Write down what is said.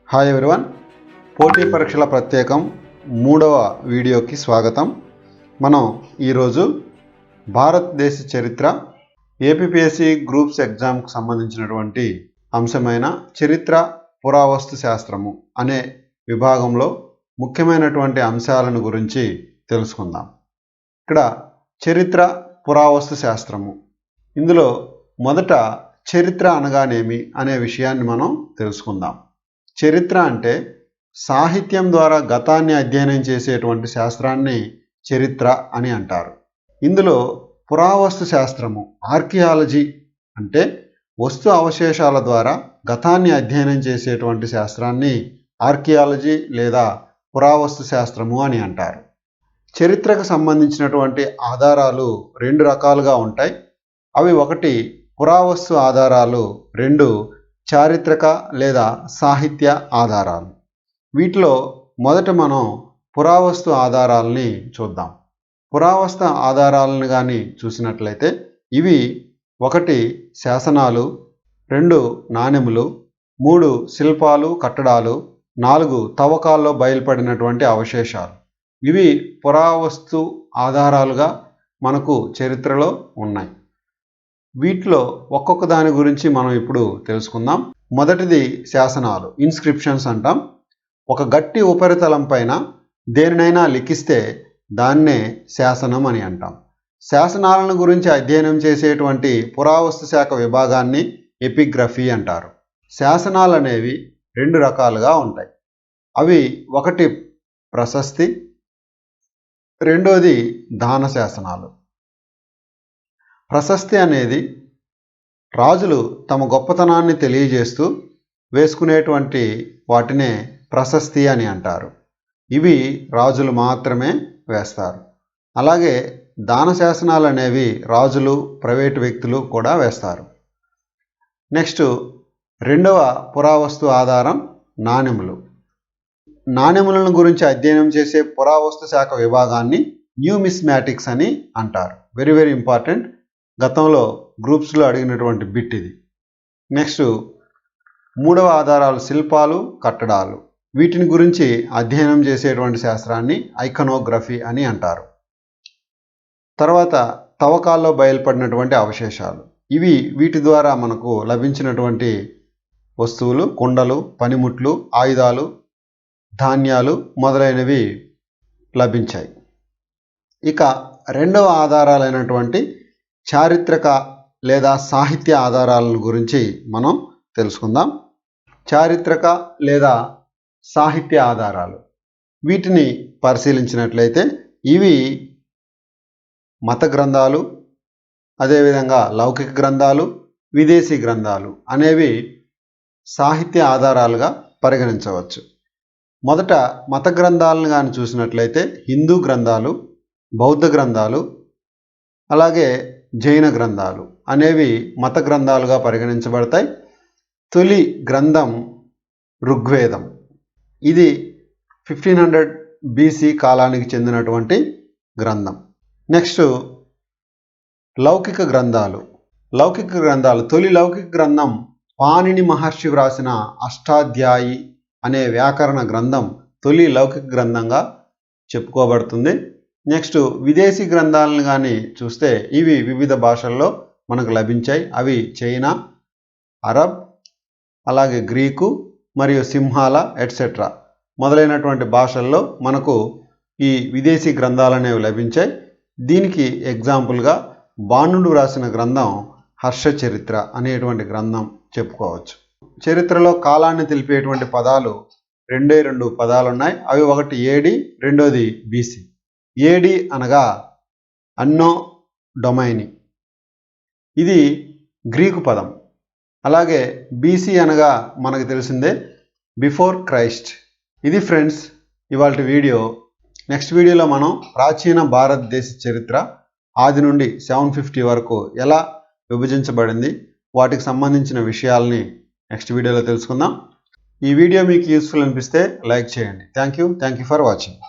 Hi everyone, పోటీ పరీక్షల ప్రత్యేకం 3వ వీడియోకి స్వాగతం. మనం ఈరోజు భారతదేశ చరిత్ర ఏపీపీఎస్సీ గ్రూప్స్ ఎగ్జామ్కి సంబంధించినటువంటి అంశమైన చరిత్ర పురావస్తు శాస్త్రము అనే విభాగంలో ముఖ్యమైనటువంటి అంశాలను గురించి తెలుసుకుందాం. ఇక్కడ చరిత్ర పురావస్తు శాస్త్రము, ఇందులో మొదట చరిత్ర అనగానేమి అనే విషయాన్ని మనం తెలుసుకుందాం. చరిత్ర అంటే సాహిత్యం ద్వారా గతాన్ని అధ్యయనం చేసేటువంటి శాస్త్రాన్ని చరిత్ర అని అంటారు. ఇందులో పురావస్తు శాస్త్రము, ఆర్కియాలజీ అంటే వస్తు అవశేషాల ద్వారా గతాన్ని అధ్యయనం చేసేటువంటి శాస్త్రాన్ని ఆర్కియాలజీ లేదా పురావస్తు శాస్త్రము అని అంటారు. చరిత్రకు సంబంధించినటువంటి ఆధారాలు 2 రకాలుగా ఉంటాయి. అవి ఒకటి పురావస్తు ఆధారాలు, 2 చారిత్రక లేదా సాహిత్య ఆధారాలు. వీటిలో మొదట మనం పురావస్తు ఆధారాలని చూద్దాం. పురావస్తు ఆధారాలను కానీ చూసినట్లయితే ఇవి 1 శాసనాలు, 2 నాణెములు, 3 శిల్పాలు కట్టడాలు, 4 తవ్వకాల్లో బయలుపడినటువంటి అవశేషాలు. ఇవి పురావస్తు ఆధారాలుగా మనకు చరిత్రలో ఉన్నాయి. వీటిలో ఒక్కొక్క దాని గురించి మనం ఇప్పుడు తెలుసుకుందాం. మొదటిది శాసనాలు, ఇన్స్క్రిప్షన్స్ అంటాం. ఒక గట్టి ఉపరితలం పైన దేనినైనా లిఖిస్తే దాన్నే శాసనం అని అంటాం. శాసనాలను గురించి అధ్యయనం చేసేటువంటి పురావస్తు శాఖ విభాగాన్ని ఎపిగ్రఫీ అంటారు. శాసనాలు అనేవి 2 రకాలుగా ఉంటాయి. అవి ఒకటి ప్రశస్తి, రెండోది దాన శాసనాలు. ప్రశస్తి అనేది రాజులు తమ గొప్పతనాన్ని తెలియజేస్తూ వేసుకునేటువంటి వాటినే ప్రశస్తి అని అంటారు. ఇవి రాజులు మాత్రమే వేస్తారు. అలాగే దాన శాసనాలు అనేవి రాజులు, ప్రైవేటు వ్యక్తులు కూడా వేస్తారు. నెక్స్ట్, 2వ పురావస్తు ఆధారం నాణెములు. నాణెములను గురించి అధ్యయనం చేసే పురావస్తు శాఖ విభాగాన్ని న్యూమిస్మాటిక్స్ అని అంటారు. Very important. గతంలో గ్రూప్స్లో అడిగినటువంటి బిట్ ఇది. నెక్స్ట్, 3వ ఆధారాలు శిల్పాలు కట్టడాలు. వీటిని గురించి అధ్యయనం చేసేటువంటి శాస్త్రాన్ని ఐకనోగ్రఫీ అని అంటారు. తర్వాత తవ్వకాల్లో బయలుపడినటువంటి అవశేషాలు. వీటి ద్వారా మనకు లభించినటువంటి వస్తువులు కుండలు, పనిముట్లు, ఆయుధాలు, ధాన్యాలు మొదలైనవి లభించాయి. ఇక 2వ ఆధారాలైనటువంటి చారిత్రక లేదా సాహిత్య ఆధారాలను గురించి మనం తెలుసుకుందాం. చారిత్రక లేదా సాహిత్య ఆధారాలు, వీటిని పరిశీలించినట్లయితే ఇవి మత గ్రంథాలు, అదేవిధంగా లౌకిక గ్రంథాలు, విదేశీ గ్రంథాలు అనేవి సాహిత్య ఆధారాలుగా పరిగణించవచ్చు. మొదట మత గ్రంథాలను కానీ చూసినట్లయితే హిందూ గ్రంథాలు, బౌద్ధ గ్రంథాలు, అలాగే జైన గ్రంథాలు అనేవి మత గ్రంథాలుగా పరిగణించబడతాయి. తొలి గ్రంథం ఋగ్వేదం. ఇది 1500 BC కాలానికి చెందినటువంటి గ్రంథం. నెక్స్ట్, లౌకిక గ్రంథాలు. తొలి లౌకిక గ్రంథం పాణిని మహర్షి వ్రాసిన అష్టాధ్యాయి అనే వ్యాకరణ గ్రంథం తొలి లౌకిక గ్రంథంగా చెప్పుకోబడుతుంది. నెక్స్ట్, విదేశీ గ్రంథాలను కానీ చూస్తే ఇవి వివిధ భాషల్లో మనకు లభించాయి. అవి చైనా, అరబ్, అలాగే గ్రీకు మరియు సింహాల ఎట్సెట్రా మొదలైనటువంటి భాషల్లో మనకు ఈ విదేశీ గ్రంథాలు అనేవి లభించాయి. దీనికి ఎగ్జాంపుల్గా బాణుడు రాసిన గ్రంథం హర్షచరిత్ర అనేటువంటి గ్రంథం చెప్పుకోవచ్చు. చరిత్రలో కాలాన్ని తెలిపేటువంటి పదాలు 2 పదాలు ఉన్నాయి. అవి ఒకటి ఏడి, రెండోది బీసీ. ఏడి అనగా అన్నో డొమైని, ఇది గ్రీకు పదం. అలాగే బీసీ అనగా మనకు తెలిసిందే బిఫోర్ క్రైస్ట్. ఇది ఫ్రెండ్స్ ఇవాల్టి వీడియో. నెక్స్ట్ వీడియోలో మనం ప్రాచీన భారతదేశ చరిత్ర ఆది నుండి 750 వరకు ఎలా విభజించబడింది, వాటికి సంబంధించిన విషయాల్ని నెక్స్ట్ వీడియోలో తెలుసుకుందాం. ఈ వీడియో మీకు యూస్ఫుల్ అనిపిస్తే లైక్ చేయండి. Thank you for watching.